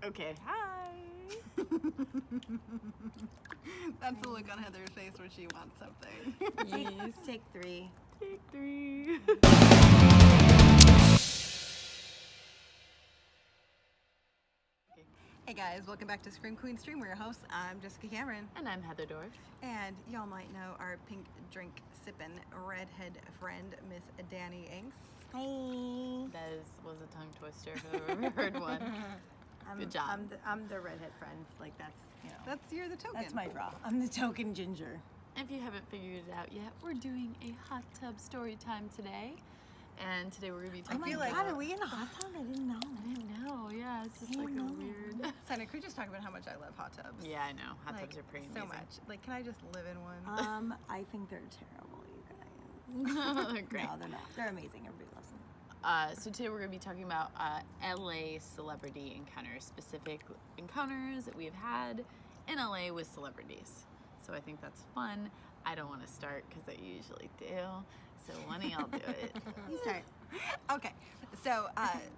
Okay, hi. That's the look on Heather's face when she wants something. Yes. Take three. Take three. Hey guys, welcome back to Scream Queen Stream. We're your hosts. I'm Jessica Cameron. And I'm Heather Dorff. And y'all might know our pink drink sippin' redhead friend, Miss Dani Inks. Hi. That was a tongue twister if I've ever heard one. Good job. I'm the redhead friend. Like that's You're the token. that's my draw. I'm the token ginger. If you haven't figured it out yet, we're doing a hot tub story time today. And today we're going to be talking Oh my about... God, are we in a hot tub? I didn't know. I didn't know, yeah. It's just like a weird... Sana, could we just talk about how much I love hot tubs? Yeah, I know. Hot tubs are pretty so amazing. much. Like, can I just live in one? I think they're terrible, you guys. They're great. No, they're not. They're amazing. Everybody loves them. So today we're going to be talking about LA celebrity encounters, specific encounters that we have had in LA with celebrities. So I think that's fun. I don't want to start because I usually do. So why don't y'all do it? You start. Okay, so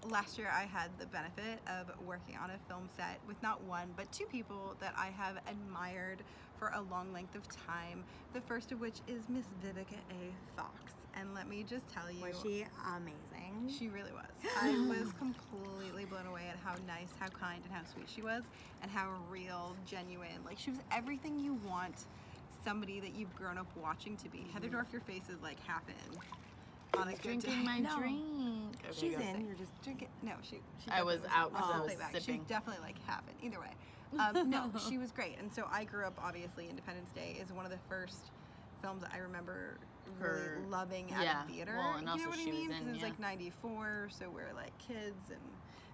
last year I had the benefit of working on a film set with not one, but two people that I have admired for a long length of time. The first of which is Miss Vivica A. Fox. And let me just tell you... Was she amazing? She really was. I was completely blown away at how nice, how kind, and how sweet she was, and how real, genuine. Like, she was everything you want somebody that you've grown up watching to be. Heather Dorff, your face is like half in. On a good Drinking day. my No. drink. Okay, She's go in. say. You're just Drinking. No, she I was definitely out because I was playback. sipping. She's definitely like half in. Either way. No, she was great. And so I grew up, obviously, Independence Day is one of the first films that I remember really loving out of theater. Well, and you also know what she I mean? was in, Because it was yeah. like 94, so we're like kids and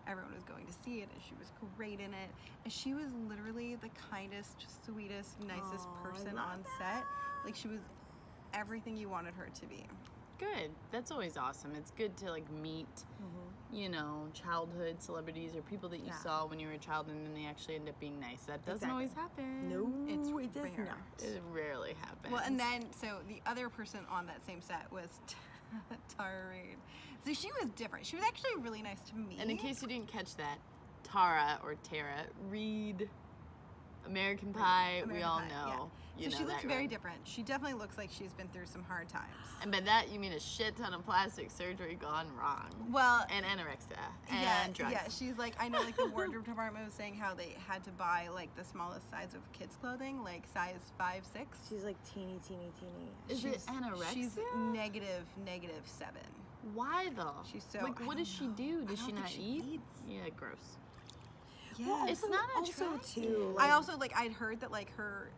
everyone was going to see it, and she was great in it. And she was literally the kindest, sweetest, nicest person on set. Like, she was everything you wanted her to be. Good. That's always awesome. It's good to like meet, you know, childhood celebrities or people that you saw when you were a child and then they actually end up being nice. That doesn't always happen. No, It's it does rare. not. It rarely happens. Well, and then, so the other person on that same set was Tara Reid. So she was different. She was actually really nice to me. And in case you didn't catch that, Tara or Tara Reid, American Pie, we all know. You So know she looks that, very right? different. She definitely looks like she's been through some hard times. And by that you mean a shit ton of plastic surgery gone wrong. Well, And anorexia. yeah, And drugs. yeah. She's like, I know, like the wardrobe department was saying how they had to buy like the smallest size of kids' clothing, like size 5, 6. She's like teeny. Is it anorexia? She's -7. Why though? She's so. Like, what does she do? Does she not eat? Eats. Yeah, gross. Yeah. It's not also attractive. too. I also like. I'd heard that like her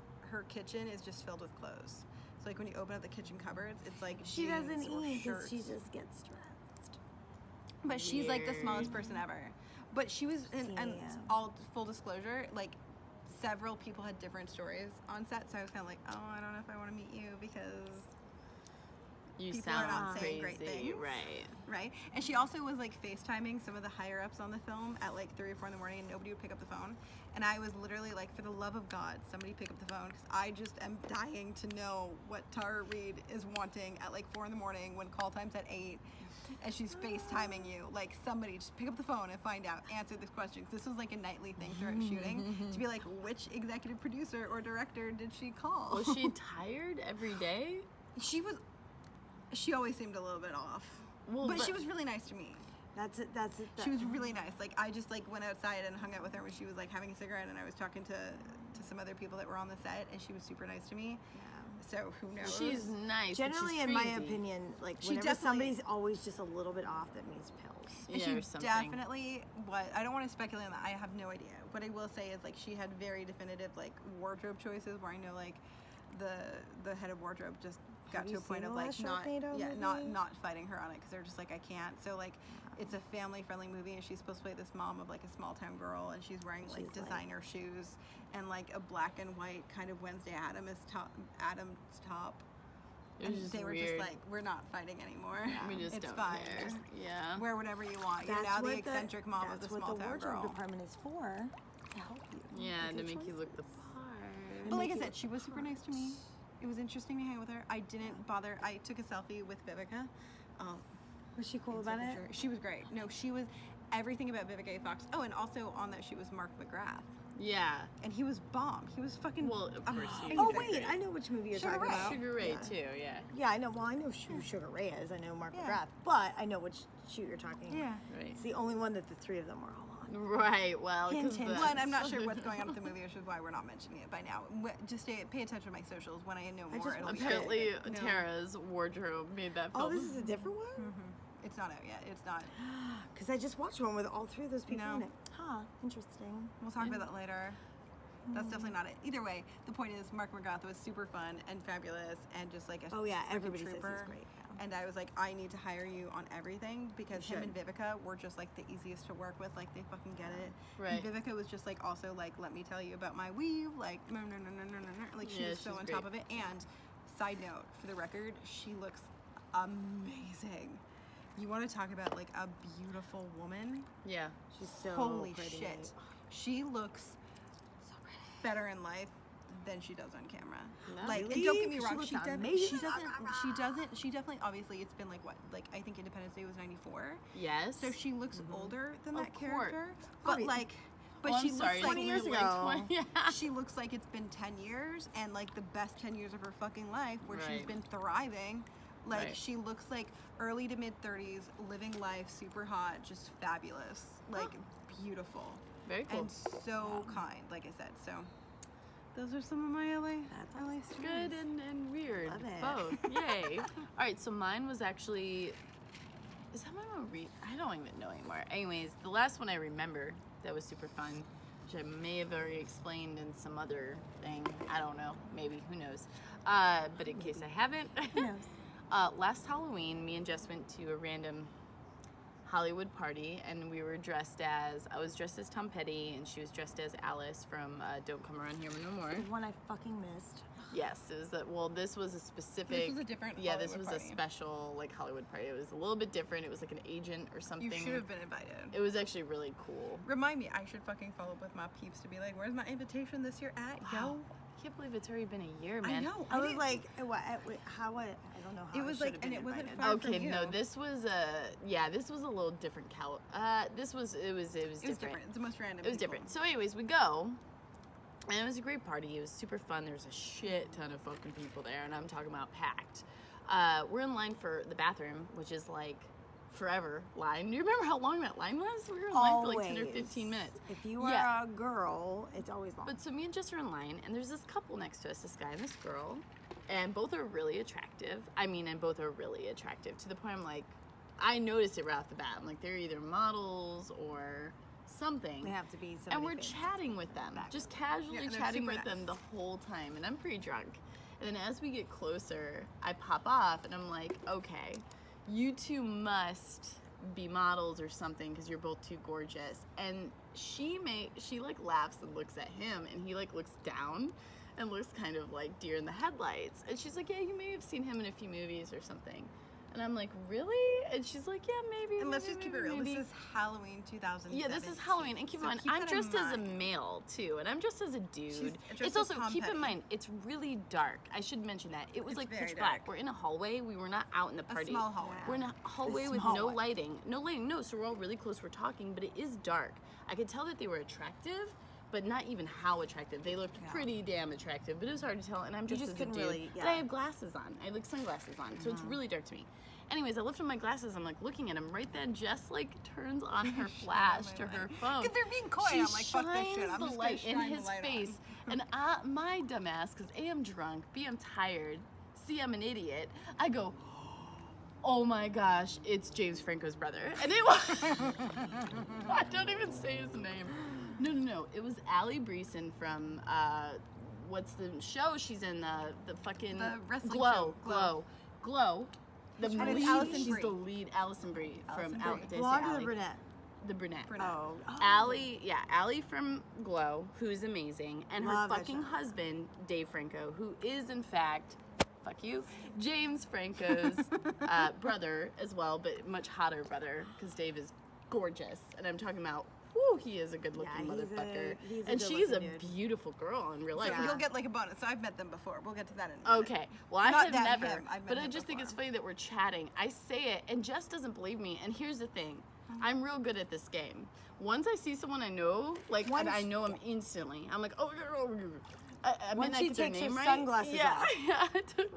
kitchen is just filled with clothes. So like when you open up the kitchen cupboards, it's like she jeans doesn't or eat because shirts. she just gets stressed. But she's like the smallest Weird. person ever. But she was, and Yeah. all full disclosure, like several people had different stories on set. So I was kind of like, oh, I don't know if I want to meet you because You people are sound not crazy, saying great things. right? right? And she also was like FaceTiming some of the higher ups on the film at like 3 or 4 in the morning, and nobody would pick up the phone. And I was literally like, for the love of God, somebody pick up the phone, because I just am dying to know what Tara Reid is wanting at like 4 in the morning when call time's at 8, and she's FaceTiming you. Like, somebody just pick up the phone and find out, answer this question. This was like a nightly thing throughout shooting to be like, which executive producer or director did she call? Was she tired every day? She always seemed a little bit off. Well, but she was really nice to me. That's it. She was really nice. Like, I just like went outside and hung out with her when she was like having a cigarette, and I was talking to some other people that were on the set, and she was super nice to me. So who knows? She's nice. Generally, but in she's my crazy. opinion, like She whenever definitely- somebody's always just a little bit off, that means pills. And Yeah, she or something. definitely was. I don't want to speculate on that. I have no idea. What I will say is like she had very definitive like wardrobe choices where I know like the head of wardrobe just got Have to you a point seen of the like last not Sharknado movie? not fighting her on it because they're just like, I can't. So like it's a family friendly movie, and she's supposed to play this mom of like a small town girl, and she's wearing like She's, like- designer shoes and like a black and white kind of Wednesday Addams top. It And was just they were weird. just like, we're not fighting anymore. We just it's don't fine. care. Just Yeah. wear whatever you want. You're now the eccentric mom of the small That's what the town wardrobe girl. department is for, to help you. Yeah, with to your make you look the choices. part. But like I make said, it she was super nice to me. It was interesting to hang out with her. I didn't bother. I took a selfie with Vivica. Was she cool about it? She was great. No, she was, everything about Vivica A. Fox. Oh, and also on that shoot was Mark McGrath. Yeah. And he was bomb. He was fucking. Well, of course he Oh is. wait, I know which movie you're Sugar talking Ray. about. Sugar Ray Yeah. too, yeah. Yeah, I know. Well, I know who Sugar Ray is. I know Mark Yeah. McGrath, but I know which shoot you're talking about. Yeah. Right. It's the only one that the three of them were all on. Right, well, Hint, because hint. One, I'm not sure what's going on with the movie, which is why we're not mentioning it by now. Just pay attention to my socials. When I know more, just it'll be apparently No. Tara's wardrobe made that Oh, film. this is a different one? Mm-hmm. It's not out yet. It's not. Because I just watched one with all three of those people No. in it. Huh, interesting. We'll talk about that later. That's definitely not it. Either way, the point is Mark McGrath was super fun and fabulous and just like a Oh yeah, freaking everybody says trooper. he's great. Yeah. And I was like, I need to hire you on everything because You him and should. Vivica were just like the easiest to work with. Like they fucking get it. Right. And Vivica was just like also like, let me tell you about my weave. Like no. Like she Yeah, was so she's on great. top of it. And side note, for the record, she looks amazing. You want to talk about like a beautiful woman? Yeah. She's so Holy pretty. shit. She looks better in life than she does on camera. No. Like, and Really? don't get me She wrong, looks she amazing. definitely, obviously, it's been like what, like I think Independence Day was 94. Yes. So she looks older than Of that course. character. But Obvi- like, but Oh, she I'm looks sorry, like 20 years like ago. 20 yeah. she looks like it's been 10 years and like the best 10 years of her fucking life where she's Right. been thriving. Like Right. she looks like early to mid 30s, living life, super hot, just fabulous, like beautiful. Very cool. And so kind, like I said. So those are some of my LA stories. Good and weird. Love it. Both. Yay. All right, so mine was actually. Is that my one? I don't even know anymore. Anyways, the last one I remember that was super fun, which I may have already explained in some other thing. I don't know. Maybe. Who knows? But in case I haven't. Who knows? Last Halloween, me and Jess went to a random Hollywood party, and we were dressed as, I was dressed as Tom Petty, and she was dressed as Alice from Don't Come Around Here No More. The one I fucking missed. Yes, it was well, this was a specific, This was a different yeah, this Hollywood was party. a special, like, Hollywood party. It was a little bit different. It was like an agent or something. You should have been invited. It was actually really cool. Remind me, I should fucking follow up with my peeps to be like, where's my invitation this year at? Wow. I can't believe it's already been a year, Yo, man. I know. I was didn't- like, what? How? I don't know how. It I was should like- have been and it wasn't invited. far- Okay, from no, you. this was this was a little different it was it was different. different. It's the most random. It was people. different. So anyways, we go, and it was a great party. It was super fun. There was a shit ton of fucking people there, and I'm talking about packed. We're in line for the bathroom, which is like forever line. Do you remember how long that line was? We were in line for like 10 or 15 minutes. If you are Yeah. a girl, it's always long. But so me and Jess are in line, and there's this couple next to us, this guy and this girl, and both are really attractive. And both are really attractive to the point I'm like, I noticed it right off the bat. I'm like, they're either models or something. They have to be somebody And we're famous. chatting with them, just casually Yeah, and they're chatting super with them nice. the whole time, and I'm pretty drunk. And then as we get closer, I pop off, and I'm like, okay, you two must be models or something because you're both too gorgeous. And she like laughs and looks at him, and he like looks down and looks kind of like deer in the headlights. And she's like, yeah, you may have seen him in a few movies or something. And I'm like, really? And she's like, yeah, maybe. And let's maybe, just keep it maybe, real. maybe. This is Halloween 2017. Yeah, this is Halloween, and keep in So mind, keep I'm that in dressed as a mind. male too, and I'm dressed as a dude. dressed It's as also Tom keep in Petty. mind, it's really dark. I should mention that it was It's like very pitch black. dark. We're in a hallway. We were not out in the party. A small hallway. We're in a hallway with small no one. lighting. No lighting. No, so we're all really close. We're talking, but it is dark. I could tell that they were attractive, but not even how attractive. They looked Yeah. pretty damn attractive, but it was hard to tell. And I'm You just just as a couldn't dude, really- but I yeah. have glasses on. I have like sunglasses on, so it's really dark to me. Anyways, I lift up my glasses. I'm like looking at him. Right then, Jess like turns on her flash to her phone. Because they're being coy. She I'm like, fuck this shit. shines I'm the just light gonna in shine the his light face, on. and my dumbass, because A, I'm drunk, B, I'm tired, C, I'm an idiot. I go, oh my gosh, it's James Franco's brother, and it was. I don't even say his name. No. It was Allie Breeson from what's the show she's in? The fucking The wrestling Glow. show, Glow. The And it's lead, Allison she's Brie. the lead, Allison Brie from Allison Al- Brie. did I say Blonde or the Allie? brunette? The brunette. Brunette. Oh. Allie from Glow, who's amazing, and her Love that fucking show. husband, Dave Franco, who is in fact, fuck you, James Franco's brother as well, but much hotter brother, because Dave is gorgeous, and I'm talking about, whoo, he is a good-looking Yeah, he's a- motherfucker, he's a and she's a good-looking dude. beautiful girl in real life. So Yeah. you'll get like a bonus. So I've met them before. We'll get to that in a minute. Okay, well I Not have them, never, him. I've met but I him just think it's before. funny that we're chatting. I say it, and Jess doesn't believe me, and here's the thing. I'm real good at this game. Once I see someone I know, like, and I know them instantly, I'm like, oh, I mean, Once she I get their takes her name right. sunglasses off. Yeah.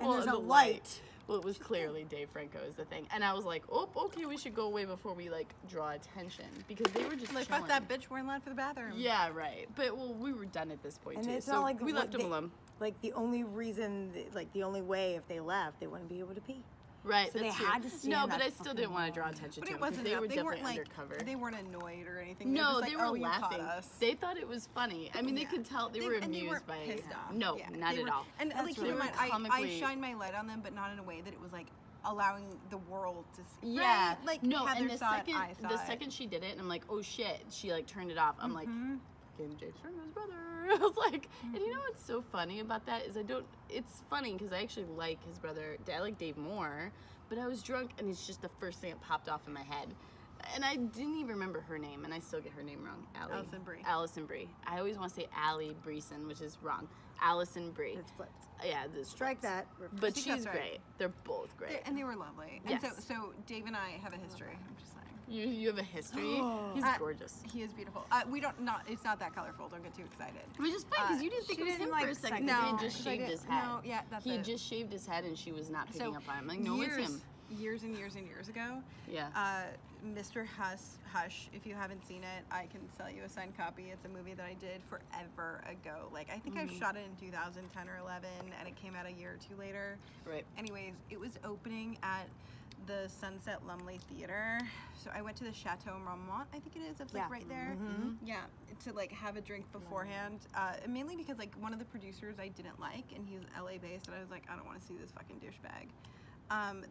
And there's a light. Well, it was clearly Dave Franco is the thing. And I was like, oh, okay, we should go away before we, like, draw attention. Because they were just Like, chilling. fuck that bitch, we're in line for the bathroom. Yeah, right. But, well, we were done at this point, And too. it's So not like we left them alone. Like the only reason, like the only way if they left, they wouldn't be able to pee. Right, So that's they true. had to stand No, but that I still didn't want to draw attention But to it them. Because wasn't they enough. were They definitely weren't like undercover. they weren't annoyed or anything. No, they they were were just like, laughing. Oh, you caught us. They thought it was funny. I mean, they Yeah. could tell they were and they amused weren't by pissed it. off. No, Yeah, not they at were- all. And That's like, keep really in mind, I comically- shined my light on them, but not in a way that it was like allowing the world to see. Yeah, Right? Like no, Heather and the saw second it, I saw the it. second she did it, and I'm like, oh shit, she like turned it off. I'm like, Mhm. fucking James Franco's brother. I was like, and you know what's so funny about that is I don't. It's funny because I actually like his brother. I like Dave more, but I was drunk, and it's just the first thing that popped off in my head. And I didn't even remember her name, and I still get her name wrong. Alison Brie. Allison Brie. I always want to say Allie Breeson, which is wrong. Allison Brie. It's flipped. Yeah, this Strike that. But think she's that's right. great. They're both great. And they were lovely. Yes. And so Dave and I have a history. I'm just saying. You have a history. He's gorgeous. He is beautiful. It's not that colorful. Don't get too excited. Which is fine because you didn't think she it was didn't him like for a second. second No, he it. had just 'Cause I shaved didn't- his head. No, yeah, that's he it. had just shaved his head and she was not picking So up on him. Like, no, it's him. Years and years and years ago, Yeah. Mr. Hush, if you haven't seen it, I can sell you a signed copy. It's a movie that I did forever ago. Like, I think I shot it in 2010 or 11, and it came out a year or two later. Right. Anyways, it was opening at the Sunset Lumley Theater. So I went to the Chateau Marmont, I think it is. It's like Yeah. right there. Yeah, to like have a drink beforehand. Mainly because like one of the producers I didn't like, and he's LA based, and I was like, I don't want to see this fucking douchebag.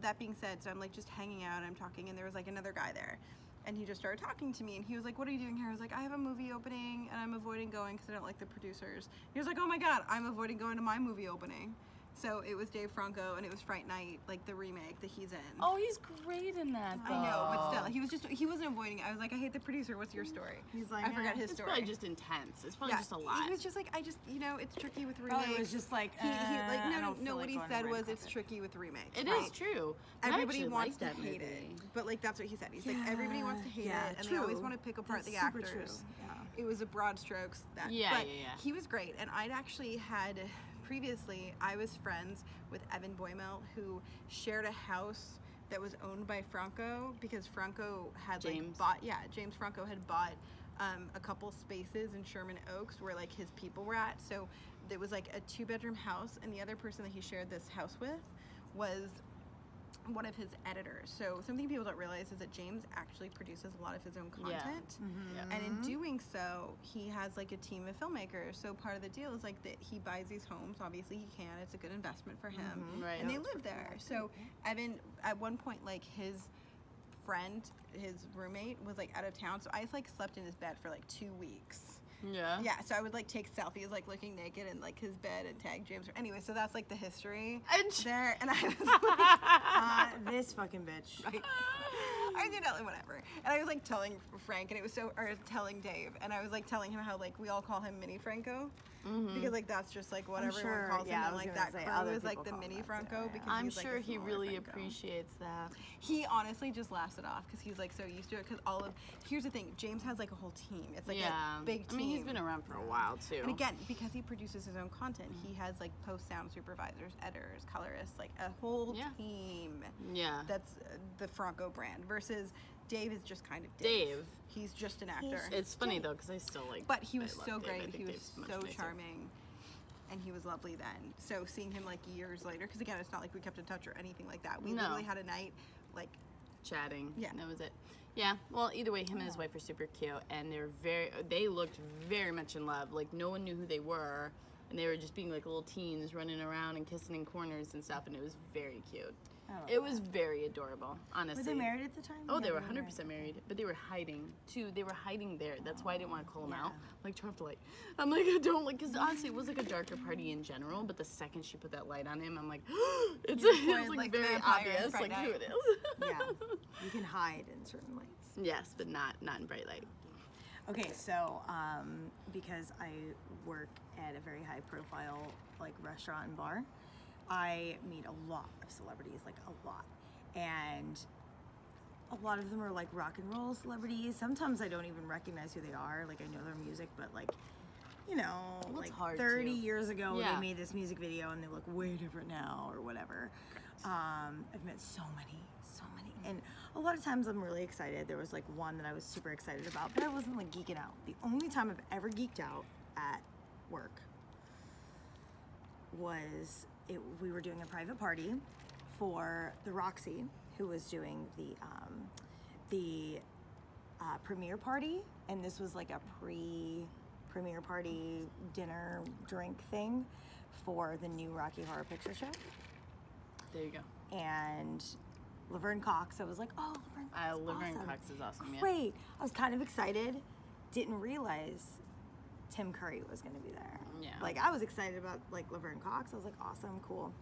That being said, so I'm like just hanging out, I'm talking, and there was like another guy there. And he just started talking to me, and he was like, what are you doing here? I was like, I have a movie opening, and I'm avoiding going because I don't like the producers. He was like, oh my God, I'm avoiding going to my movie opening. So it was Dave Franco, and it was Fright Night, like the remake that he's in. Oh, he's great in that, though. I know, but still, he wasn't avoiding it. I was like, I hate the producer, what's your story? He's like, I forgot his It's story. probably just intense. It's probably just a lot. He was just like, it's tricky with remakes. Probably was just like, he like, I no, don't feel what like he going said to was red it's carpet. tricky with remakes. It right? is true. I Everybody actually wants like to that hate movie. it, but like that's what he said. He's like everybody wants to hate Yeah, it, and true. they always want to pick apart That's the super actors. true. Yeah. It was a broad strokes. But Yeah. he was great, and I'd actually had previously I was friends with Evan Boymel, who shared a house that was owned by Franco because Franco had James Franco had bought a couple spaces in Sherman Oaks where like his people were at. So there was like a 2-bedroom house, and the other person that he shared this house with was one of his editors. So something people don't realize is that James actually produces a lot of his own content. Yeah. And in doing so, he has like a team of filmmakers. So part of the deal is like that he buys these homes. Obviously he can. It's a good investment for him. Right. And they live there. So Evan, at one point, like his friend, his roommate was like out of town. So I just like slept in his bed for like 2 weeks. Yeah. Yeah, so I would like take selfies like looking naked in like his bed and tag James. Anyway, so that's like the history And there. And I was like, This fucking bitch. right. I did whatever. And I was like telling Frank, and it was telling Dave, and I was like telling him how like we all call him Mini Franco. Because like that's just like what everyone sure, calls yeah, I him, and was like gonna that say crew other is like people the call him Mini that, Franco too, because I'm he's, like, sure a he smaller really Franco. appreciates that. He honestly just laughs it off because he's like so used to it. Because here's the thing, James has like a whole team. It's like Yeah. a big team. I mean, he's been around for a while, too. And again, because he produces his own content, he has like post sound supervisors, editors, colorists, like a whole Yeah. team. Yeah. That's the Franco brand versus Dave is just kind of Dave. He's just an actor. It's funny, though, because I still like But he I was love so Dave. I great. think He was Dave's much so nicer. charming. And he was lovely then. So seeing him like years later, because again, it's not like we kept in touch or anything like that. We No. literally had a night like Chatting. Yeah. And that was it. Yeah. Well, either way, him and his wife are super cute, and they looked very much in love. Like, no one knew who they were, and they were just being like little teens running around and kissing in corners and stuff, and it was very cute. It was very adorable, honestly. Were they married at the time? Oh, they Yeah, were 100% married, but they were hiding too. They were hiding there. That's why I didn't want to call them out. Like, turn off the light. I'm like, I don't like, because honestly, it was like a darker party in general. But the second she put that light on him, I'm like, it's pointed like like very vampire in obvious, Fright like who Night. it is. Yeah. You can hide in certain lights. Yes, but not in bright light. Okay, so because I work at a very high profile like restaurant and bar, I meet a lot of celebrities, like a lot. And a lot of them are like rock and roll celebrities. Sometimes I don't even recognize who they are. Like I know their music, but like, you know, Well, like it's hard 30 to. years ago Yeah. they made this music video and they look way different now or whatever. I've met so many. And a lot of times I'm really excited. There was like one that I was super excited about, but I wasn't like geeking out. The only time I've ever geeked out at work was we were doing a private party for the Roxy, who was doing the premiere party, and this was like a premiere party dinner drink thing for the new Rocky Horror Picture Show. There you go. And Laverne Cox, I was like, oh, Laverne Cox, Laverne Cox is awesome. Yeah. great. I was kind of excited. Didn't realize Tim Curry was going to be there. Yeah. Like I was excited about like Laverne Cox. I was like, awesome, cool.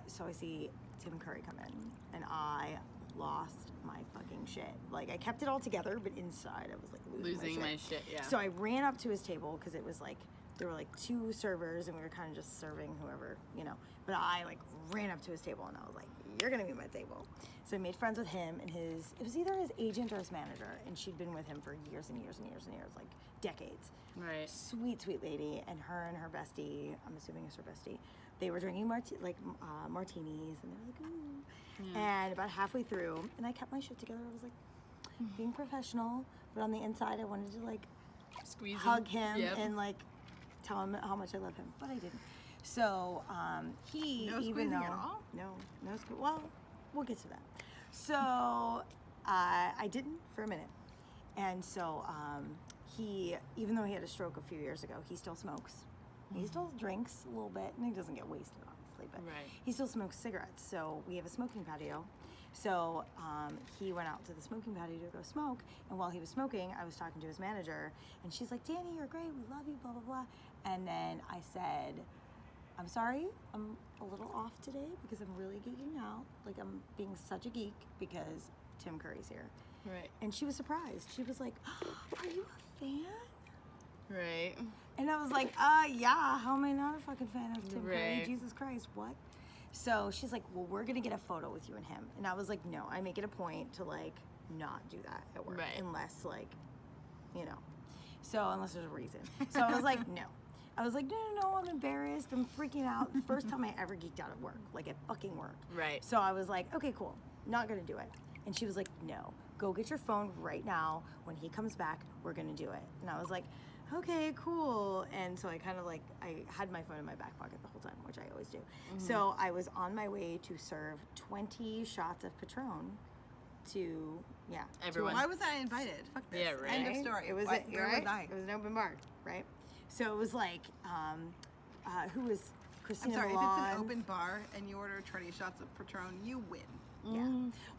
So I see Tim Curry come in, and I lost my fucking shit. Like I kept it all together, but inside I was like Losing my shit. Yeah. So I ran up to his table because it was like there were like 2 servers, and we were kind of just serving whoever, you know. But I like ran up to his table, and I was like, you're gonna be at my table. So I made friends with him and it was either his agent or his manager, and she'd been with him for years and years and years and years, like decades. Right. Sweet lady, and her bestie, I'm assuming it's her bestie, they were drinking martinis, and they were like, ooh. Yeah. And about halfway through, and I kept my shit together, I was like, being professional, but on the inside I wanted to like Squeeze hug him Yep. and like tell him how much I love him, but I didn't. So he, No even squeezing though at all? no well, we'll get to that. So I didn't for a minute, and so he, even though he had a stroke a few years ago, he still smokes. He still drinks a little bit, and he doesn't get wasted, obviously, but Right. he still smokes cigarettes. So we have a smoking patio. So he went out to the smoking patio to go smoke, and while he was smoking, I was talking to his manager, and she's like, Dani, you're great, we love you, blah, blah, blah. And then I said, I'm sorry, I'm a little off today because I'm really geeking out. Like I'm being such a geek because Tim Curry's here. Right. And she was surprised. She was like, are you a fan? Right. And I was like, yeah, how am I not a fucking fan of Tim Curry? Right. Jesus Christ, what? So she's like, well, we're gonna get a photo with you and him. And I was like, no, I make it a point to like not do that at work. Right. Unless like, you know, so unless there's a reason. So I was like, no. I was like, no, I'm embarrassed. I'm freaking out. The first time I ever geeked out at work, like at fucking work. Right. So I was like, okay, cool. Not gonna do it. And she was like, no, go get your phone right now. When he comes back, we're gonna do it. And I was like, okay, cool. And so I kind of like, I had my phone in my back pocket the whole time, which I always do. So I was on my way to serve 20 shots of Patron to, yeah. Everyone. Why was I invited? Fuck this. Yeah, right. End of story. It was, Where right? was I? It was an open bar, right? So it was like, who was I'm Christina sorry, if Milan. it's an open bar and you order 20 shots of Patron, you win. Yeah.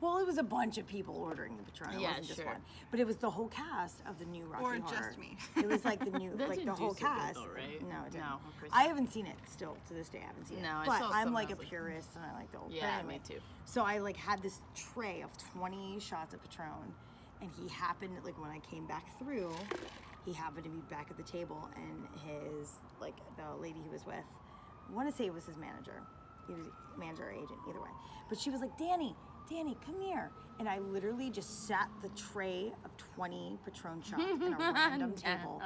Well, it was a bunch of people ordering the Patron. It Yeah, wasn't just sure. one. But it was the whole cast of the new Rocky Or Horror. just me. It was like the new, That like the didn't whole do so good cast. though, right? No, it didn't. No, of course I not. haven't seen it still to this day. I haven't seen No, it. I But saw I'm some like a and I was like, purist and I like the old. Yeah, but anyway, me too. So I like had this tray of 20 shots of Patron, and he happened like when I came back through, he happened to be back at the table, and his like the lady he was with, I want to say it was his manager. He was manager or agent, either way. But she was like, Dani, come here. And I literally just sat the tray of 20 Patron shots in a random table.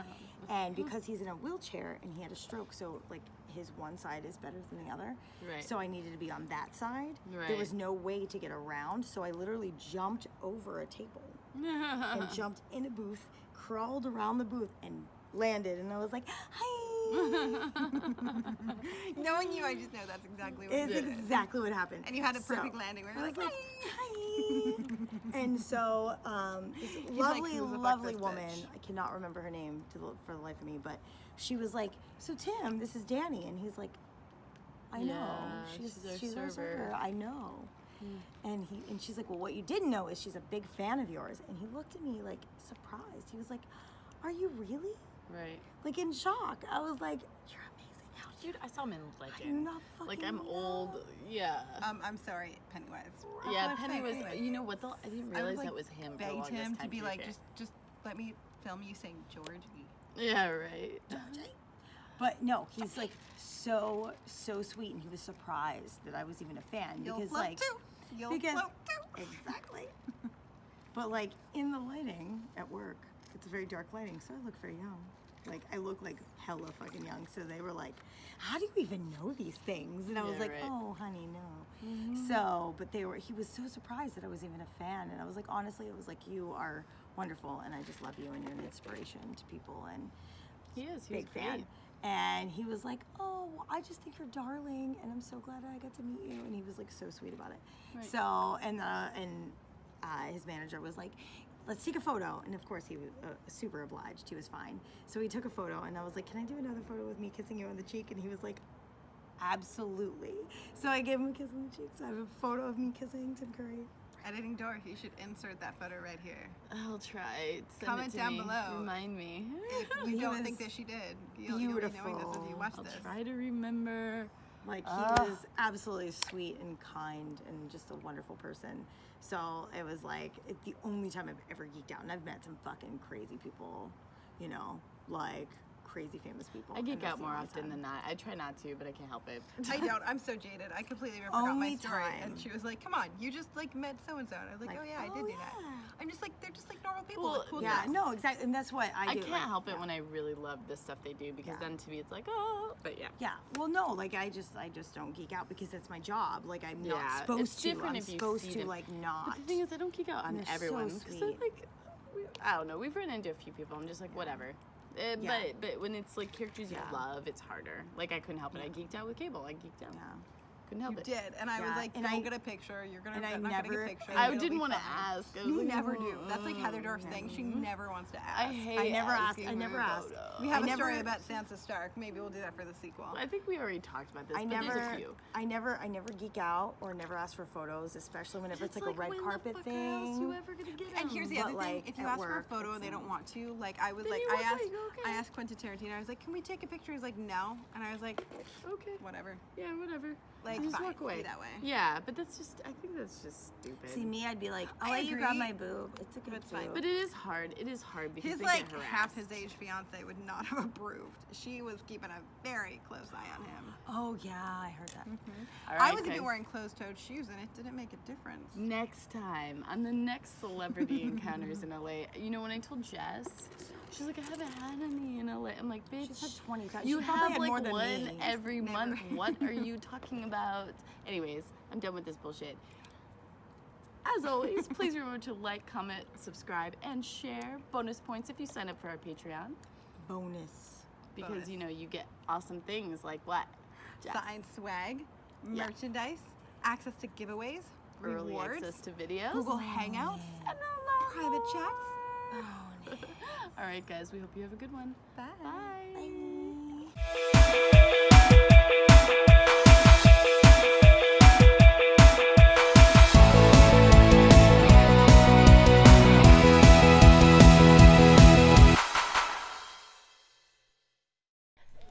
And because he's in a wheelchair and he had a stroke, so like his one side is better than the other. Right. So I needed to be on that side. Right. There was no way to get around, so I literally jumped over a table and jumped in a booth, crawled around the booth, and landed. And I was like, hi. Knowing you, I just know that's exactly what It's you did. exactly what happened. And you had a So, perfect landing where I you're was like, like, hi. And so this like, lovely, "Who the fuck lovely this woman, bitch?" I cannot remember her name for the life of me, but she was like, so Tim, this is Dani. And he's like, I know. Yeah, she's our server. I know. And she's like, well, what you didn't know is she's a big fan of yours. And he looked at me like surprised. He was like, are you really? Right. Like in shock. I was like, you're amazing. How did Dude, I saw him in I do Legend. not fucking Like I'm know. old. Yeah. I'm sorry, Pennywise. Yeah, Oh, Penny was. anyway. You know what though? I didn't I realize would, that was him. For the Begged longest him to time, be be like, fair. just let me film you saying Georgie. Yeah, right. But no, he's like so sweet, and he was surprised that I was even a fan You'll because float like too. You'll because float too. exactly. But like in the lighting at work, it's very dark lighting, so I look very young. Like I look like hella fucking young. So they were like, "How do you even know these things?" And I was like, right. "Oh, honey, no." So, but he was so surprised that I was even a fan, and I was like, honestly, it was like, you are wonderful, and I just love you, and you're an inspiration to people, and He is. He big was fan. great. And he was like, "Oh, I just think you're darling, and I'm so glad I got to meet you." And he was like so sweet about it. Right. So, and his manager was like, "Let's take a photo." And of course, he was super obliged. He was fine. So we took a photo, and I was like, "Can I do another photo with me kissing you on the cheek?" And he was like, "Absolutely." So I gave him a kiss on the cheek. So I have a photo of me kissing Tim Curry. Editing Dorff, you should insert that photo right here. I'll try. Send Comment it to down me. below. Remind me. If you He don't was think that she did, you'll be knowing this as you beautiful. watch I'll this. try to remember. Like he was absolutely sweet and kind and just a wonderful person. So it was like the only time I've ever geeked out, and I've met some fucking crazy people, you know, like crazy famous people. I and geek that's out the more only often time. than not. I try not to, but I can't help it. I don't. I'm so jaded. I completely forgot my Only story. time. And she was like, "Come on, you just like met so and so." And I was like, "Oh yeah, I did do that." yeah. I'm just like, they're just like normal people Well, with cool Yeah, jobs. no, exactly, and that's what I I do. can't like, help it yeah. when I really love the stuff they do because Yeah. then to me it's like, oh, but yeah. Yeah, well, no, like I just don't geek out because that's my job. Like I'm Yeah, not it's supposed to. different I'm if you supposed see to them. like not. But the thing is, I don't geek out on And they're so everyone because sweet. like, I don't know. We've run into a few people. I'm just like, whatever. Yeah. But when it's like characters you Yeah. love, it's harder. Like I couldn't help it. I geeked out with Cable. I geeked out. Yeah. Couldn't help You it. did, and I was Yeah, like, and "Don't I- get a picture. You're gonna and I not gonna never- get a picture. I It'll didn't be want to fine." ask. I was You like, never do. That's like Heather Dorff's thing. She never wants to ask. I hate. I never asked. asking I never for asked. photos. We have I a story never- about Sansa Stark. Maybe we'll do that for the sequel. I think we already talked about this. I but there's a never, few. I never geek out or never ask for photos, especially whenever it's like a red when carpet the fuck else you thing. ever gonna get And here's the But, other like, thing: if you at ask for a work, photo it's and they don't not. want to, like I was Then like, you I walk asked, away, okay. I asked Quentin Tarantino. I was like, "Can we take a picture?" He's like, "No," and I was like, Okay. "Whatever." Yeah, whatever. Like, just fine, walk away. be that way. Yeah, but that's just. I think that's just stupid. See me, I'd be like, I "I'll let you grab agree. my boob. It's a good It's fine. boob." But it is hard. It is hard because His they like get harassed. half his age fiance would not have approved. She was keeping a very close eye on him. Oh yeah, I heard that. All I right, was even guys. wearing closed-toed shoes, and it didn't make a difference. Next time on the next celebrity encounters in LA, you know when I told Jess, she's like, I haven't had any in LA. I'm like, bitch, She's had 20 times. you She probably have had like more than one me. every Never. month. What are you talking about? Anyways, I'm done with this bullshit. As always, please remember to like, comment, subscribe, and share. Bonus points if you sign up for our Patreon Bonus. because Bonus. you know you get awesome things like what? Jess? Signed swag, Yeah. merchandise, access to giveaways, Early rewards, access to videos. Google Hangouts, and a lot private chats. more. Bonus. All right, guys, we hope you have a good one. Bye. Bye.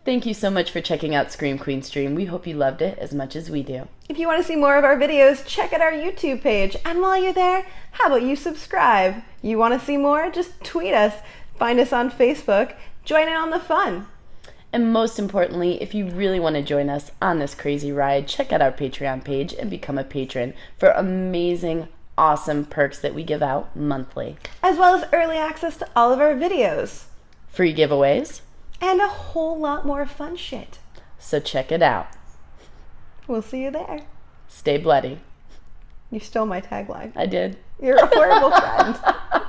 Thank you so much for checking out Scream Queen Stream. We hope you loved it as much as we do. If you want to see more of our videos, check out our YouTube page. And while you're there, how about you subscribe? You want to see more? Just tweet us. Find us on Facebook. Join in on the fun. And most importantly, if you really want to join us on this crazy ride, check out our Patreon page and become a patron for amazing, awesome perks that we give out monthly. As well as early access to all of our videos. Free giveaways, And a whole lot more fun shit. so check it out. We'll see you there. Stay bloody. You stole my tagline. I did. You're a horrible friend.